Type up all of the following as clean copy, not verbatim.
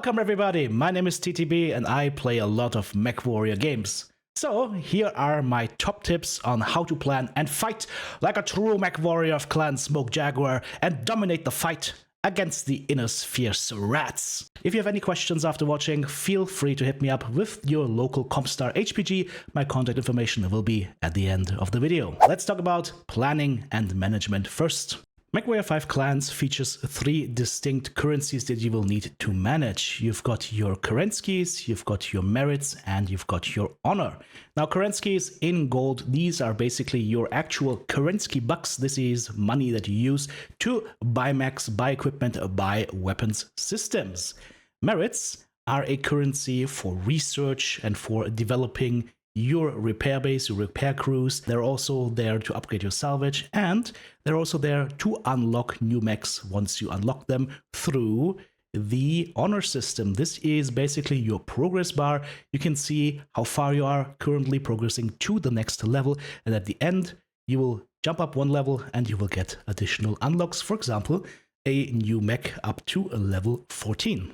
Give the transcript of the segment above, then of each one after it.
Welcome everybody, my name is TTB and I play a lot of Mechwarrior games. So here are my top tips on how to plan and fight like a true Mechwarrior of Clan Smoke Jaguar and dominate the fight against the inner fierce rats. If you have any questions after watching, feel free to hit me up with your local Compstar HPG. My contact information will be at the end of the video. Let's talk about planning and management first. Mechwarrior 5 Clans features 3 distinct currencies that you will need to manage. You've got your Currencies, you've got your merits, and you've got your honor. Now, Currencies in gold, these are basically your actual currency bucks. This is money that you use to buy mechs, buy equipment, buy weapons systems. Merits are a currency for research and for developing your repair base, your repair crews. They're also there to upgrade your salvage, and they're also there to unlock new mechs once you unlock them through the honor system. This is basically your progress bar. You can see how far you are currently progressing to the next level, and at the end you will jump up 1 level and you will get additional unlocks, for example a new mech up to level 14.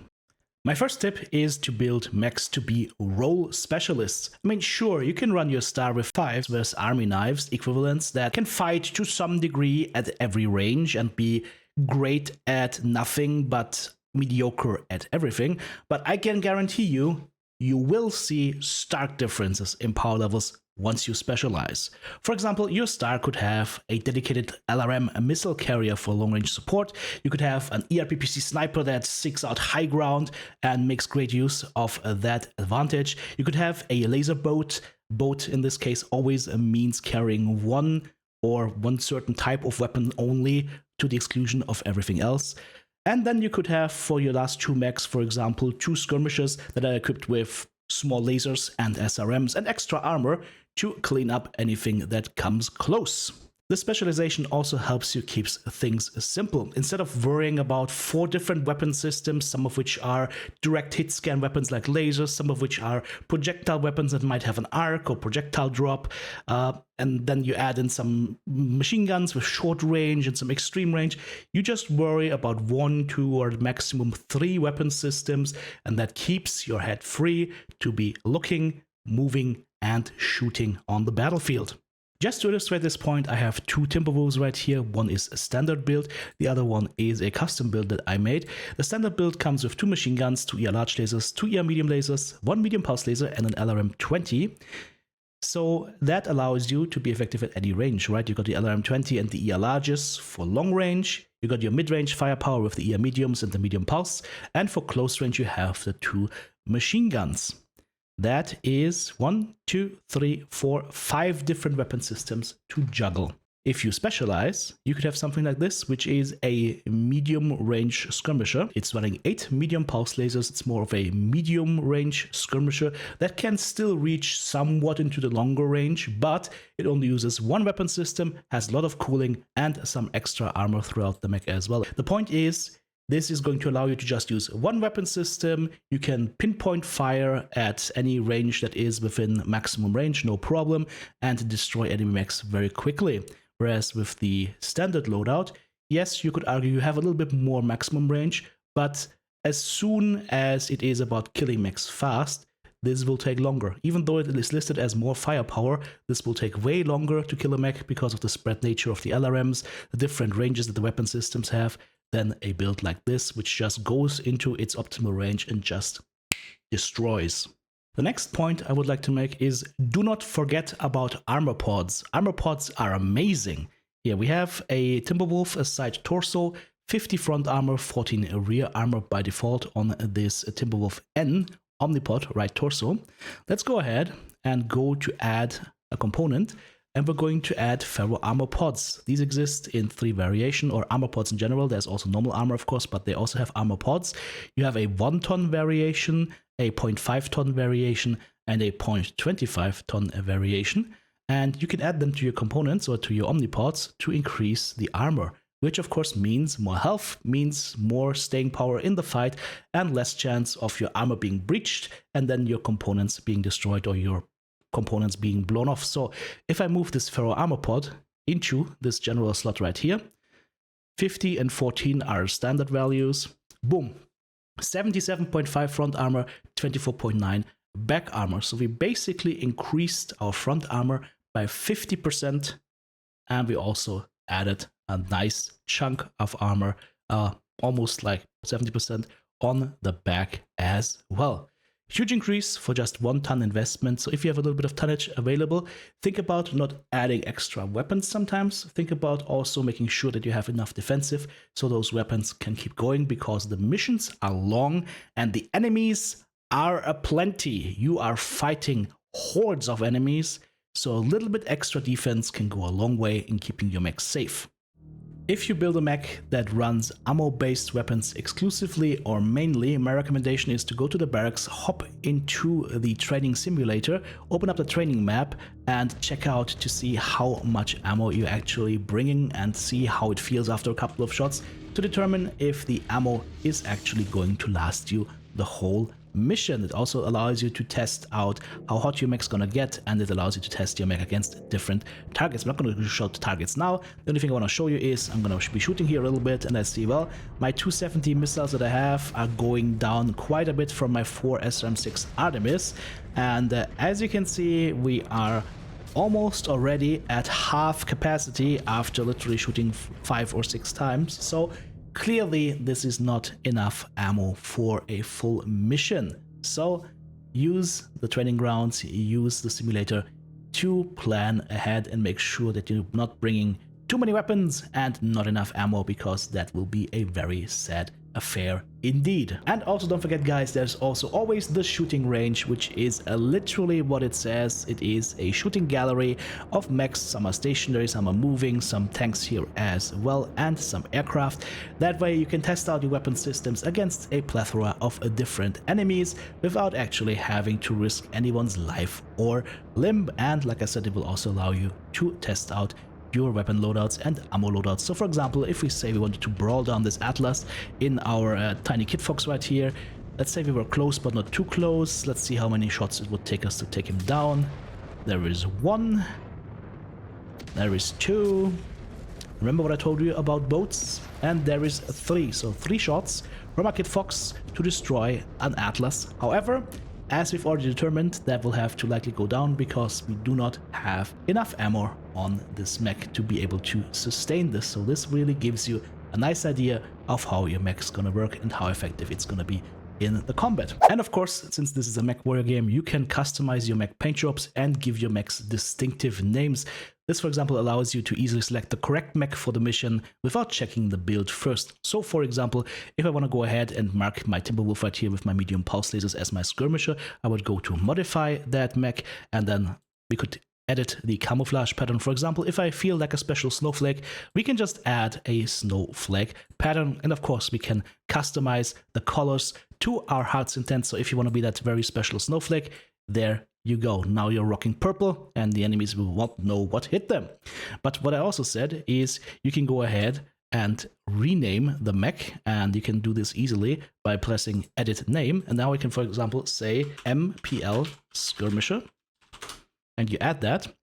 My first tip is to build mechs to be role specialists. I mean, sure, you can run your star with 5s with army knives equivalents that can fight to some degree at every range and be great at nothing but mediocre at everything, but I can guarantee you, you will see stark differences in power levels once you specialize. For example, your star could have a dedicated LRM missile carrier for long-range support. You could have an ERPPC sniper that seeks out high ground and makes great use of that advantage. You could have a laser boat. Boat in this case always means carrying one certain type of weapon only, to the exclusion of everything else. And then you could have, for your last 2 mechs, for example, 2 skirmishers that are equipped with small lasers and SRMs and extra armor to clean up anything that comes close. This specialization also helps you keep things simple. Instead of worrying about 4 different weapon systems, some of which are direct hit scan weapons like lasers, some of which are projectile weapons that might have an arc or projectile drop, and then you add in some machine guns with short range and some extreme range, you just worry about 1, 2, or maximum 3 weapon systems, and that keeps your head free to be looking, moving, and shooting on the battlefield. Just to illustrate this point, I have 2 Timberwolves right here. One is a standard build, the other one is a custom build that I made. The standard build comes with 2 machine guns, 2 ER large lasers, 2 ER medium lasers, 1 medium pulse laser, and an LRM 20. So that allows you to be effective at any range, right? You got the LRM 20 and the ER larges for long range. You got your mid-range firepower with the ER mediums and the medium pulse. And for close range, you have the 2 machine guns. That is 1, 2, 3, 4, 5 different weapon systems to juggle. If you specialize, you could have something like this, which is a medium range skirmisher. It's running 8 medium pulse lasers. It's more of a medium range skirmisher that can still reach somewhat into the longer range, but it only uses 1 weapon system, has a lot of cooling, and some extra armor throughout the mech as well. The point is, this is going to allow you to just use 1 weapon system. You can pinpoint fire at any range that is within maximum range, no problem, and destroy enemy mechs very quickly. Whereas with the standard loadout, yes, you could argue you have a little bit more maximum range, but as soon as it is about killing mechs fast, this will take longer. Even though it is listed as more firepower, this will take way longer to kill a mech because of the spread nature of the LRMs, the different ranges that the weapon systems have, than a build like this, which just goes into its optimal range and just destroys. The next point I would like to make is, do not forget about armor pods. Armor pods are amazing. Here we have a Timberwolf, a side torso, 50 front armor, 14 rear armor by default on this Timberwolf N omnipod right torso. Let's go ahead and go to add a component, and we're going to add ferro armor pods. These exist in 3 variations, or armor pods in general. There's also normal armor, of course, but they also have armor pods. You have a 1 ton variation, a 0.5 ton variation, and a 0.25 ton variation. And you can add them to your components or to your omnipods to increase the armor, which of course means more health, means more staying power in the fight, and less chance of your armor being breached and then your components being destroyed or your components being blown off. So if I move this ferro armor pod into this general slot right here, 50 and 14 are standard values. Boom. 77.5 front armor, 24.9 back armor. So we basically increased our front armor by 50%, and we also added a nice chunk of armor, almost like 70% on the back as well. Huge increase for just 1 ton investment. So if you have a little bit of tonnage available, think about not adding extra weapons sometimes. Think about also making sure that you have enough defensive so those weapons can keep going, because the missions are long and the enemies are aplenty. You are fighting hordes of enemies, so a little bit extra defense can go a long way in keeping your mech safe. If you build a mech that runs ammo-based weapons exclusively or mainly, my recommendation is to go to the barracks, hop into the training simulator, open up the training map, and check out to see how much ammo you're actually bringing and see how it feels after a couple of shots to determine if the ammo is actually going to last you the whole mission. It also allows you to test out how hot your mech's gonna get, and it allows you to test your mech against different targets. I'm not gonna show the targets now. The only thing I wanna show you is I'm gonna be shooting here a little bit, and I see, well, my 270 missiles that I have are going down quite a bit from my 4 SRM-6 Artemis, and as you can see, we are almost already at half capacity after literally shooting 5 or 6 times. So clearly, this is not enough ammo for a full mission. So use the training grounds, use the simulator to plan ahead and make sure that you're not bringing too many weapons and not enough ammo, because that will be a very sad affair indeed. And also don't forget, guys, there's also always the shooting range, which is literally what it says. It is a shooting gallery of mechs. Some are stationary, some are moving, some tanks here as well, and some aircraft. That way you can test out your weapon systems against a plethora of different enemies without actually having to risk anyone's life or limb. And like I said, it will also allow you to test out your weapon loadouts and ammo loadouts. So for example, if we say we wanted to brawl down this Atlas in our tiny Kit Fox right here, let's say we were close but not too close. Let's see how many shots it would take us to take him down. There is 1, there is 2, remember what I told you about boats? And there is 3, so 3 shots from a Kit Fox to destroy an Atlas. However, as we've already determined, that will have to likely go down because we do not have enough ammo on this mech to be able to sustain this. So this really gives you a nice idea of how your mech is gonna work and how effective it's gonna be in the combat. And of course, since this is a Mechwarrior game, you can customize your mech paint jobs and give your mechs distinctive names. This, for example, allows you to easily select the correct mech for the mission without checking the build first. So, for example, if I want to go ahead and mark my Timberwolf right here with my medium pulse lasers as my skirmisher, I would go to modify that mech, and then we could edit the camouflage pattern. For example, if I feel like a special snowflake, we can just add a snowflake pattern. And of course, we can customize the colors to our heart's intent. So if you want to be that very special snowflake, there you go. Now you're rocking purple and the enemies will not know what hit them. But what I also said is you can go ahead and rename the mech, and you can do this easily by pressing edit name. And now we can, for example, say MPL skirmisher, and you add that.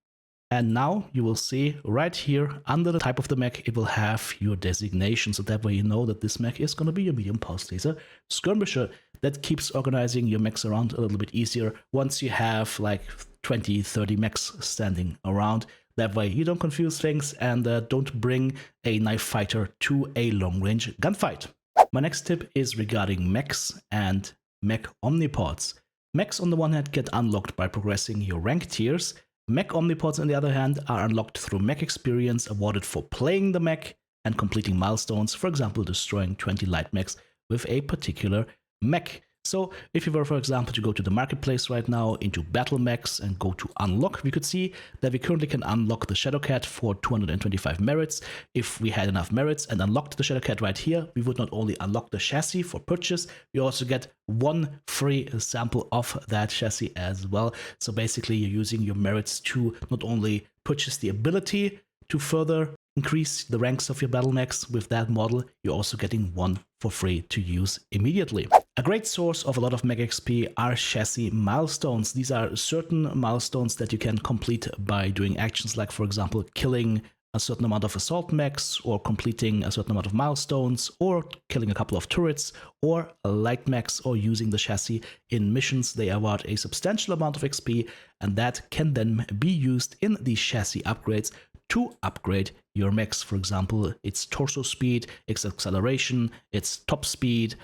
And now you will see right here under the type of the mech, it will have your designation. So that way you know that this mech is going to be your medium pulse laser skirmisher. That keeps organizing your mechs around a little bit easier once you have like 20, 30 mechs standing around. That way you don't confuse things and don't bring a knife fighter to a long range gunfight. My next tip is regarding mechs and mech omnipods. Mechs on the one hand get unlocked by progressing your rank tiers. Mech omnipods on the other hand are unlocked through mech experience awarded for playing the mech and completing milestones, for example destroying 20 light mechs with a particular mech. So if you were, for example, to go to the marketplace right now into battle mechs and go to unlock, we could see that we currently can unlock the Shadowcat for 225 merits. If we had enough merits and unlocked the Shadowcat right here, we would not only unlock the chassis for purchase, we also get 1 free sample of that chassis as well. So basically you're using your merits to not only purchase the ability to further increase the ranks of your battle mechs with that model, you're also getting 1 for free to use immediately. A great source of a lot of Mech XP are chassis milestones. These are certain milestones that you can complete by doing actions like, for example, killing a certain amount of assault mechs, or completing a certain amount of milestones, or killing a couple of turrets, or light mechs, or using the chassis in missions. They award a substantial amount of XP, and that can then be used in these chassis upgrades to upgrade your mechs. For example, its torso speed, its acceleration, its top speed,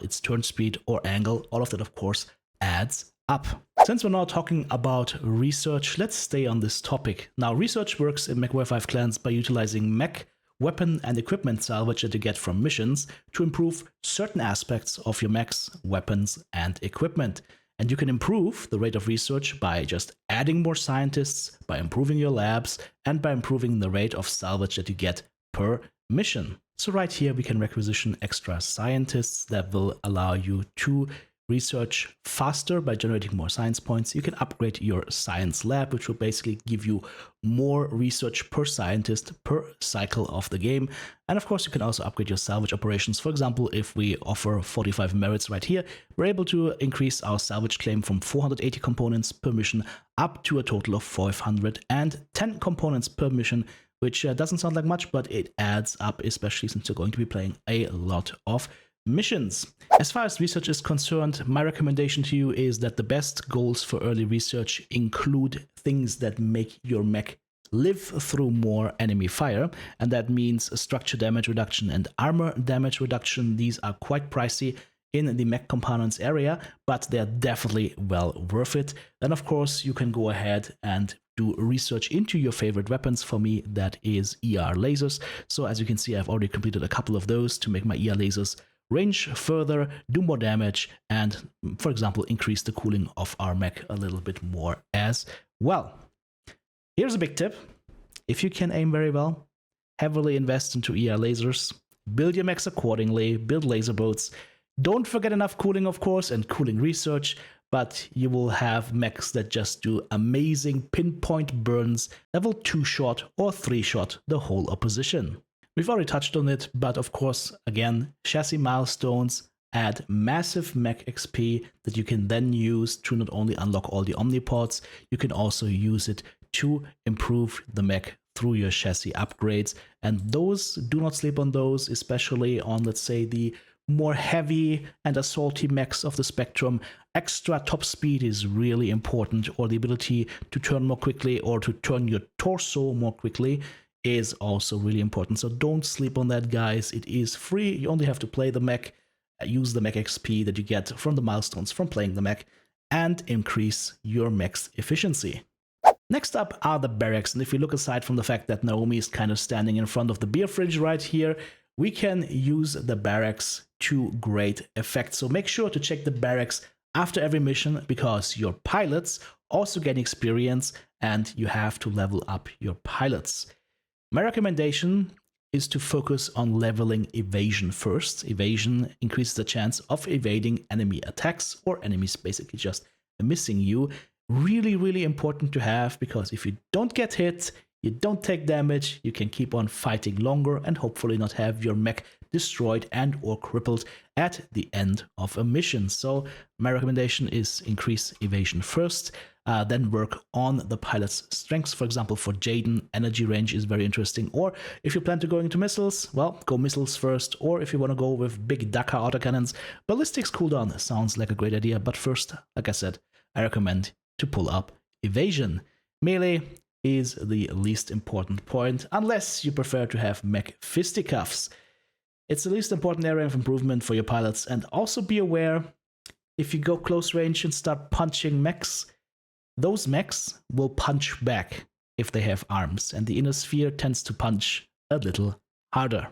its turn speed or angle. All of that, of course, adds up. Since we're now talking about research, let's stay on this topic. Now, research works in Mechwarrior 5 clans by utilizing mech, weapon and equipment salvage that you get from missions to improve certain aspects of your mechs, weapons and equipment. And you can improve the rate of research by just adding more scientists, by improving your labs, and by improving the rate of salvage that you get per mission. So right here we can requisition extra scientists that will allow you to research faster by generating more science points. You can upgrade your science lab, which will basically give you more research per scientist per cycle of the game. And of course, you can also upgrade your salvage operations. For example, if we offer 45 merits right here, we're able to increase our salvage claim from 480 components per mission up to a total of 510 components per mission, which doesn't sound like much, but it adds up, especially since you're going to be playing a lot of missions. As far as research is concerned, my recommendation to you is that the best goals for early research include things that make your mech live through more enemy fire, and that means structure damage reduction and armor damage reduction. These are quite pricey in the mech components area, but they're definitely well worth it. Then of course you can go ahead and do research into your favorite weapons. For me, that is ER lasers. So as you can see, I've already completed a couple of those to make my ER lasers range further, do more damage, and, for example, increase the cooling of our mech a little bit more as well. Here's a big tip. If you can aim very well, heavily invest into ER lasers, build your mechs accordingly, build laser boats. Don't forget enough cooling, of course, and cooling research, but you will have mechs that just do amazing pinpoint burns, level 2 shot or 3 shot the whole opposition. We've already touched on it, but of course, again, chassis milestones add massive mech XP that you can then use to not only unlock all the omnipods, you can also use it to improve the mech through your chassis upgrades. And those, do not sleep on those, especially on, let's say, the more heavy and assaulty mechs of the spectrum. Extra top speed is really important, or the ability to turn more quickly or to turn your torso more quickly is also really important. So don't sleep on that, guys. It is free. You only have to play the mech, use the mech XP that you get from the milestones from playing the mech, and increase your mech's efficiency. Next up are the barracks, and if you look aside from the fact that Naomi is kind of standing in front of the beer fridge right here, we can use the barracks to great effect. So make sure to check the barracks after every mission, because your pilots also gain experience and you have to level up your pilots. My recommendation is to focus on leveling evasion first. Evasion increases the chance of evading enemy attacks or enemies basically just missing you. Really, really important to have, because if you don't get hit, you don't take damage, you can keep on fighting longer and hopefully not have your mech destroyed and or crippled at the end of a mission. So my recommendation is increase evasion first, then work on the pilot's strengths. For example, for Jaden, energy range is very interesting. Or if you plan to go into missiles, well, go missiles first. Or if you want to go with big Dakar autocannons, ballistics cooldown sounds like a great idea. But first, like I said, I recommend to pull up evasion. Melee is the least important point, unless you prefer to have mech fisticuffs. It's the least important area of improvement for your pilots. And also be aware, if you go close range and start punching mechs, those mechs will punch back if they have arms, and the inner sphere tends to punch a little harder.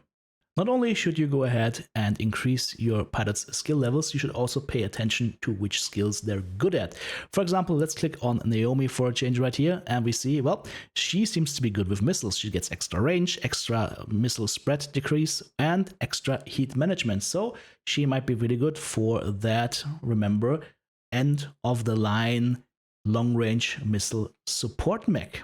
Not only should you go ahead and increase your pilot's skill levels, you should also pay attention to which skills they're good at. For example, let's click on Naomi for a change right here, and we see, well, she seems to be good with missiles. She gets extra range, extra missile spread decrease, and extra heat management. So she might be really good for that, remember, end of the line long-range missile support mech.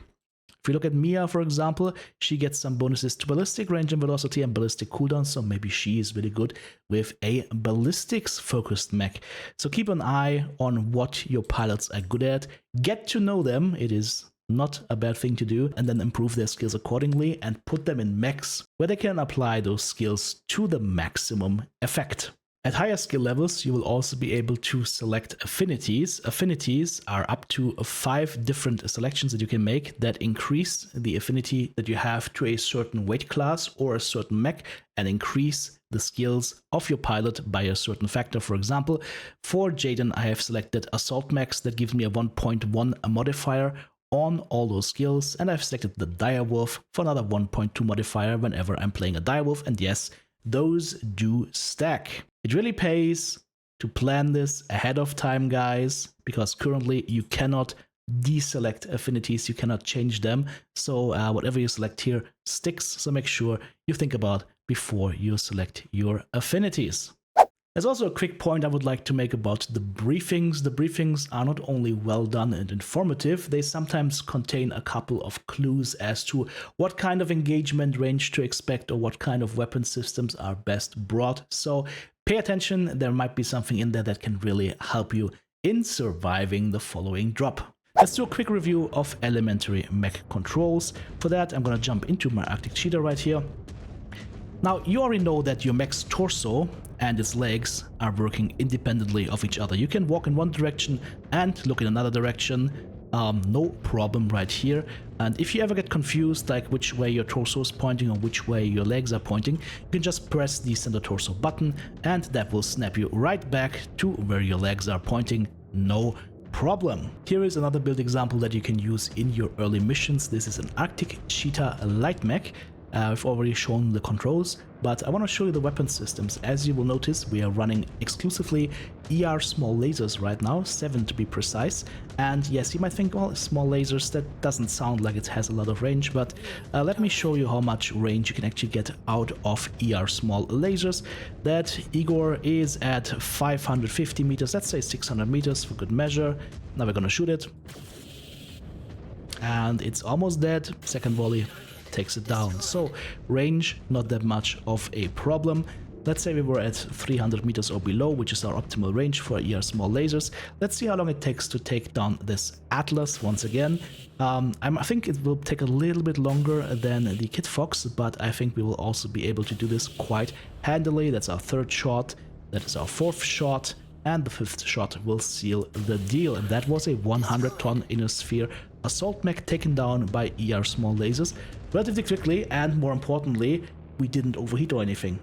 If you look at Mia, for example, she gets some bonuses to ballistic range and velocity and ballistic cooldown, so maybe she is really good with a ballistics-focused mech. So keep an eye on what your pilots are good at. Get to know them. It is not a bad thing to do, and then improve their skills accordingly and put them in mechs where they can apply those skills to the maximum effect. At higher skill levels, you will also be able to select affinities. Affinities are up to 5 different selections that you can make that increase the affinity that you have to a certain weight class or a certain mech and increase the skills of your pilot by a certain factor. For example, for Jaden, I have selected Assault Mechs that gives me a 1.1 modifier on all those skills, and I've selected the Direwolf for another 1.2 modifier whenever I'm playing a Direwolf, and yes, those do stack. It really pays to plan this ahead of time, guys, because currently you cannot deselect affinities, you cannot change them, so whatever you select here sticks, so make sure you think about before you select your affinities. There's also a quick point I would like to make about the briefings. The briefings are not only well done and informative, they sometimes contain a couple of clues as to what kind of engagement range to expect or what kind of weapon systems are best brought. So pay attention, there might be something in there that can really help you in surviving the following drop. Let's do a quick review of elementary mech controls. For that, I'm going to jump into my Arctic Cheetah right here. Now, you already know that your mech's torso and its legs are working independently of each other. You can walk in one direction and look in another direction, no problem right here. And if you ever get confused, like which way your torso is pointing or which way your legs are pointing, you can just press the center torso button and that will snap you right back to where your legs are pointing, no problem. Here is another build example that you can use in your early missions. This is an Arctic Cheetah light mech. I've already shown the controls, but I want to show you the weapon systems. As you will notice, we are running exclusively ER small lasers right now, 7 to be precise. And yes, you might think, well, small lasers, that doesn't sound like it has a lot of range, but let me show you how much range you can actually get out of ER small lasers. That Igor is at 550 meters, let's say 600 meters for good measure. Now we're gonna shoot it. And it's almost dead, second volley takes it down. So range, not that much of a problem. Let's say we were at 300 meters or below, which is our optimal range for ER small lasers. Let's see how long it takes to take down this Atlas once again. I think it will take a little bit longer than the Kit Fox, but I think we will also be able to do this quite handily. That's our 3rd shot, that is our 4th shot, and the 5th shot will seal the deal. And that was a 100-ton inner sphere assault mech taken down by ER small lasers relatively quickly, and more importantly, we didn't overheat or anything.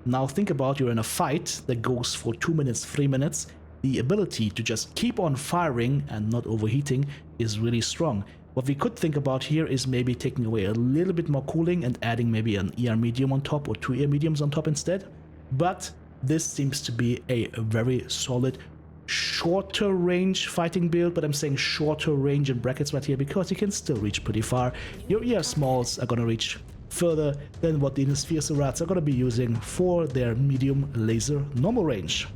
Now think about, you're in a fight that goes for 2 minutes, 3 minutes. The ability to just keep on firing and not overheating is really strong. What we could think about here is maybe taking away a little bit more cooling and adding maybe an ER medium on top or 2 ER mediums on top instead. But this seems to be a very solid shorter range fighting build, but I'm saying shorter range in brackets right here because you can still reach pretty far. Your ER smalls are gonna reach further than what the Inner Sphere Surats are gonna be using for their medium laser normal range.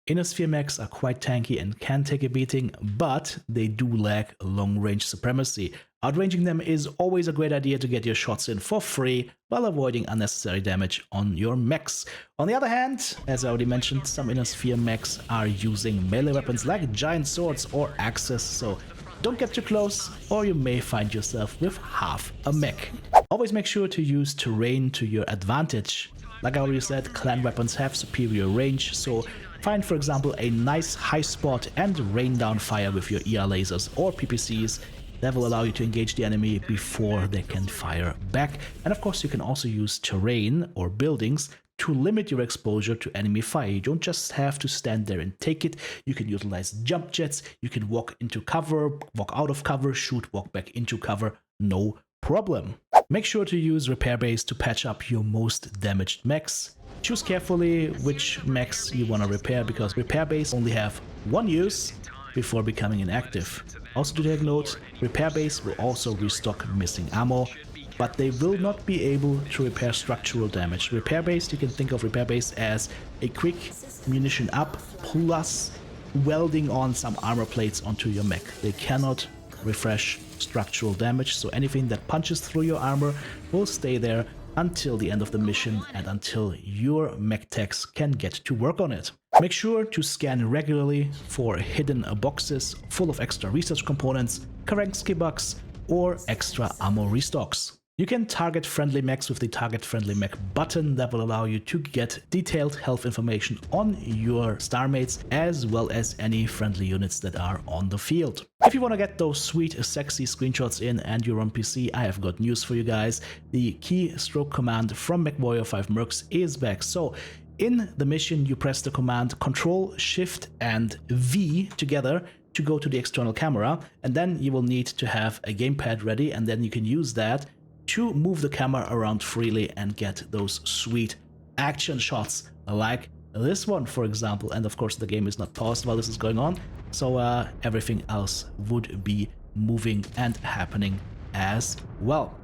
Inner Sphere mechs are quite tanky and can take a beating, but they do lack long range supremacy. Outranging them is always a great idea to get your shots in for free while avoiding unnecessary damage on your mechs. On the other hand, as I already mentioned, some Inner Sphere mechs are using melee weapons like giant swords or axes, so don't get too close or you may find yourself with half a mech. Always make sure to use terrain to your advantage. Like I already said, clan weapons have superior range, so find, for example, a nice high spot and rain down fire with your ER lasers or PPCs. That will allow you to engage the enemy before they can fire back. And of course, you can also use terrain or buildings to limit your exposure to enemy fire. You don't just have to stand there and take it. You can utilize jump jets, you can walk into cover, walk out of cover, shoot, walk back into cover, no problem. Make sure to use repair base to patch up your most damaged mechs. Choose carefully which mechs you want to repair, because repair base only have one use before becoming inactive. Also to take note, repair base will also restock missing ammo, but they will not be able to repair structural damage. Repair base, you can think of repair base as a quick munition up plus welding on some armor plates onto your mech. They cannot refresh structural damage, so anything that punches through your armor will stay there until the end of the mission and until your mech techs can get to work on it. Make sure to scan regularly for hidden boxes full of extra research components, Kerensky bugs, or extra ammo restocks. You can target friendly mechs with the target friendly mech button that will allow you to get detailed health information on your star mates as well as any friendly units that are on the field. If you want to get those sweet sexy screenshots in and you're on PC, I have got news for you guys. The keystroke command from Mechwarrior 5 Mercs is back. So in the mission you press the command Ctrl, Shift and V together to go to the external camera, and then you will need to have a gamepad ready, and then you can use that to move the camera around freely and get those sweet action shots like this one, for example. And of course the game is not paused while this is going on, so everything else would be moving and happening as well.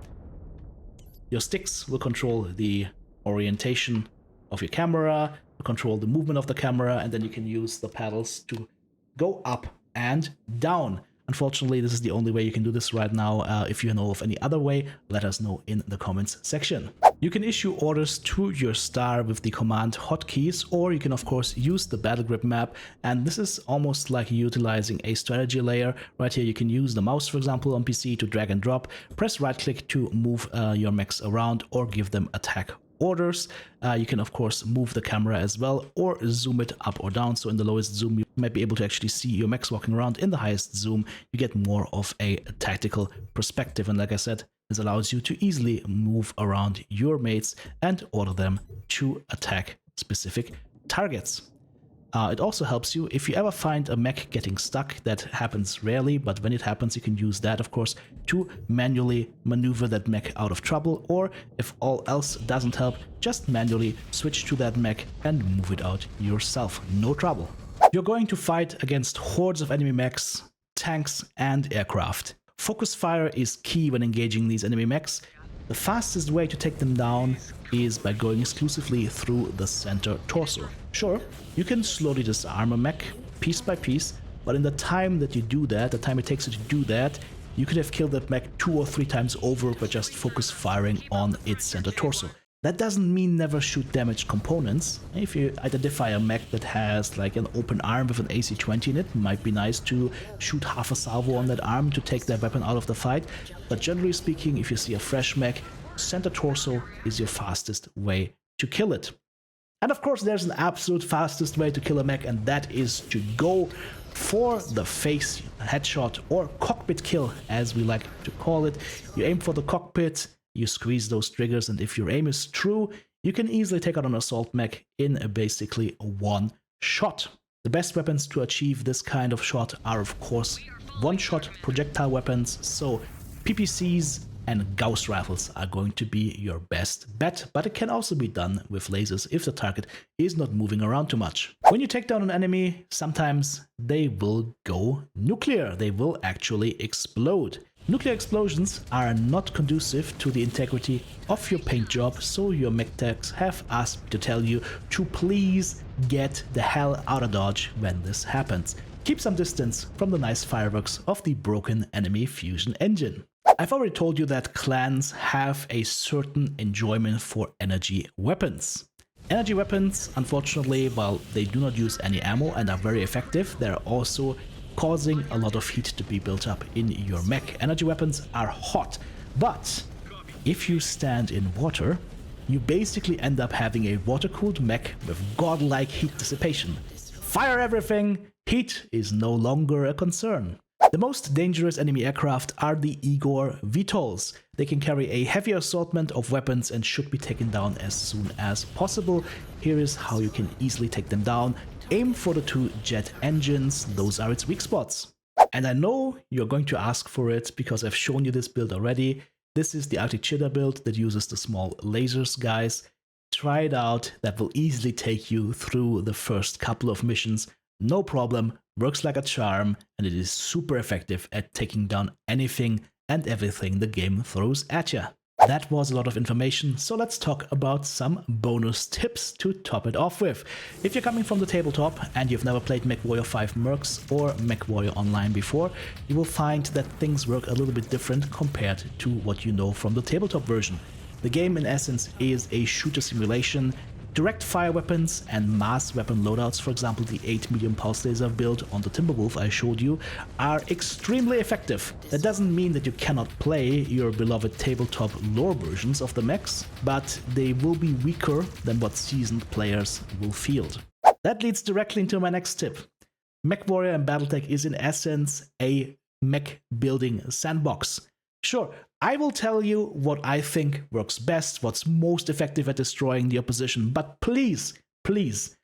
Your sticks will control the orientation of your camera, control the movement of the camera, and then you can use the paddles to go up and down. Unfortunately, this is the only way you can do this right now. If you know of any other way, let us know in the comments section. You can issue orders to your star with the command hotkeys, or you can of course use the battlegrid map, and this is almost like utilizing a strategy layer. Right here you can use the mouse, for example, on PC to drag and drop, press right click to move your mechs around or give them attack orders. You can of course move the camera as well or zoom it up or down. So in the lowest zoom you might be able to actually see your mechs walking around. In the highest zoom you get more of a tactical perspective, and like I said, this allows you to easily move around your mates and order them to attack specific targets. It also helps you if you ever find a mech getting stuck. That happens rarely, but when it happens you can use that of course to manually maneuver that mech out of trouble, or if all else doesn't help, just manually switch to that mech and move it out yourself, no trouble. You're going to fight against hordes of enemy mechs, tanks and aircraft. Focus fire is key when engaging these enemy mechs. The fastest way to take them down is by going exclusively through the center torso. Sure, you can slowly disarm a mech piece by piece, but in the time that you do that, the time it takes you to do that, you could have killed that mech 2 or 3 times over by just focus firing on its center torso. That doesn't mean never shoot damaged components. If you identify a mech that has like an open arm with an AC-20 in it might be nice to shoot half a salvo on that arm to take that weapon out of the fight. But generally speaking, if you see a fresh mech, center torso is your fastest way to kill it. And of course there's an absolute fastest way to kill a mech, and that is to go for the face headshot or cockpit kill as we like to call it. You aim for the cockpit, you squeeze those triggers, and if your aim is true, you can easily take out an assault mech in basically one shot. The best weapons to achieve this kind of shot are of course one-shot projectile weapons, so PPCs and Gauss rifles are going to be your best bet, but it can also be done with lasers if the target is not moving around too much. When you take down an enemy, sometimes they will go nuclear, they will actually explode. Nuclear explosions are not conducive to the integrity of your paint job, so your mech techs have asked me to tell you to please get the hell out of dodge when this happens. Keep some distance from the nice fireworks of the broken enemy fusion engine. I've already told you that clans have a certain enjoyment for energy weapons. Energy weapons, unfortunately, while they do not use any ammo and are very effective, they're also causing a lot of heat to be built up in your mech. Energy weapons are hot, but if you stand in water, you basically end up having a water-cooled mech with godlike heat dissipation. Fire everything, heat is no longer a concern. The most dangerous enemy aircraft are the Igor VTOLs. They can carry a heavy assortment of weapons and should be taken down as soon as possible. Here is how you can easily take them down. Aim for the 2 jet engines, those are its weak spots. And I know you're going to ask for it because I've shown you this build already. This is the Arctic Cheetah build that uses the small lasers, guys. Try it out, that will easily take you through the first couple of missions. No problem, works like a charm, and it is super effective at taking down anything and everything the game throws at you. That was a lot of information, so let's talk about some bonus tips to top it off with. If you're coming from the tabletop and you've never played Mechwarrior 5 Mercs or Mechwarrior Online before, you will find that things work a little bit different compared to what you know from the tabletop version. The game in essence is a shooter simulation. Direct fire weapons and mass weapon loadouts, for example the 8 medium pulse laser build on the Timberwolf I showed you, are extremely effective. That doesn't mean that you cannot play your beloved tabletop lore versions of the mechs, but they will be weaker than what seasoned players will field. That leads directly into my next tip. Mechwarrior and Battletech is in essence a mech building sandbox. Sure, I will tell you what I think works best, what's most effective at destroying the opposition, but please, please,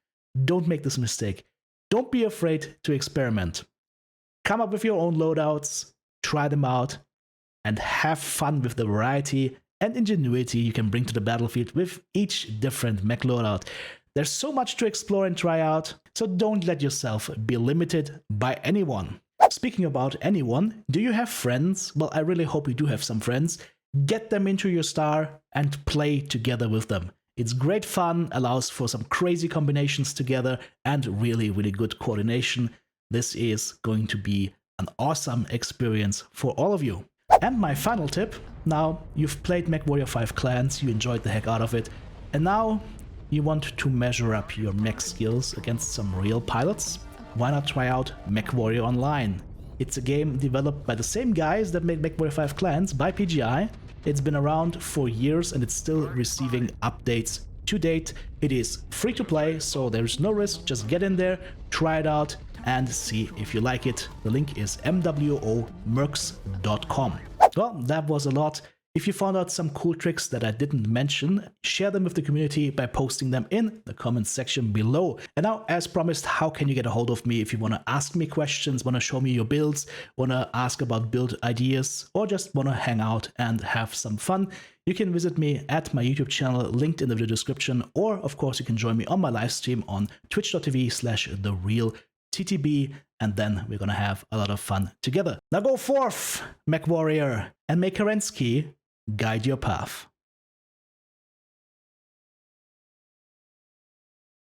don't make this mistake. Don't be afraid to experiment. Come up with your own loadouts, try them out, and have fun with the variety and ingenuity you can bring to the battlefield with each different mech loadout. There's so much to explore and try out, so don't let yourself be limited by anyone. Speaking about anyone, do you have friends? Well, I really hope you do have some friends. Get them into your star and play together with them. It's great fun, allows for some crazy combinations together, and really, really good coordination. This is going to be an awesome experience for all of you. And my final tip, now you've played Mechwarrior 5 Clans, you enjoyed the heck out of it, and now you want to measure up your mech skills against some real pilots? Why not try out Mechwarrior Online? It's a game developed by the same guys that made Mechwarrior 5 Clans, by PGI. It's been around for years and it's still receiving updates to date. It is free to play, so there's no risk. Just get in there, try it out, and see if you like it. The link is mwomerks.com. Well, that was a lot. If you found out some cool tricks that I didn't mention, share them with the community by posting them in the comments section below. And now, as promised, how can you get a hold of me if you want to ask me questions, want to show me your builds, want to ask about build ideas, or just want to hang out and have some fun? You can visit me at my YouTube channel, linked in the video description, or of course you can join me on my live stream on twitch.tv/TheRealTTB, and then we're gonna have a lot of fun together. Now go forth, Mechwarrior, and may Kerensky guide your path.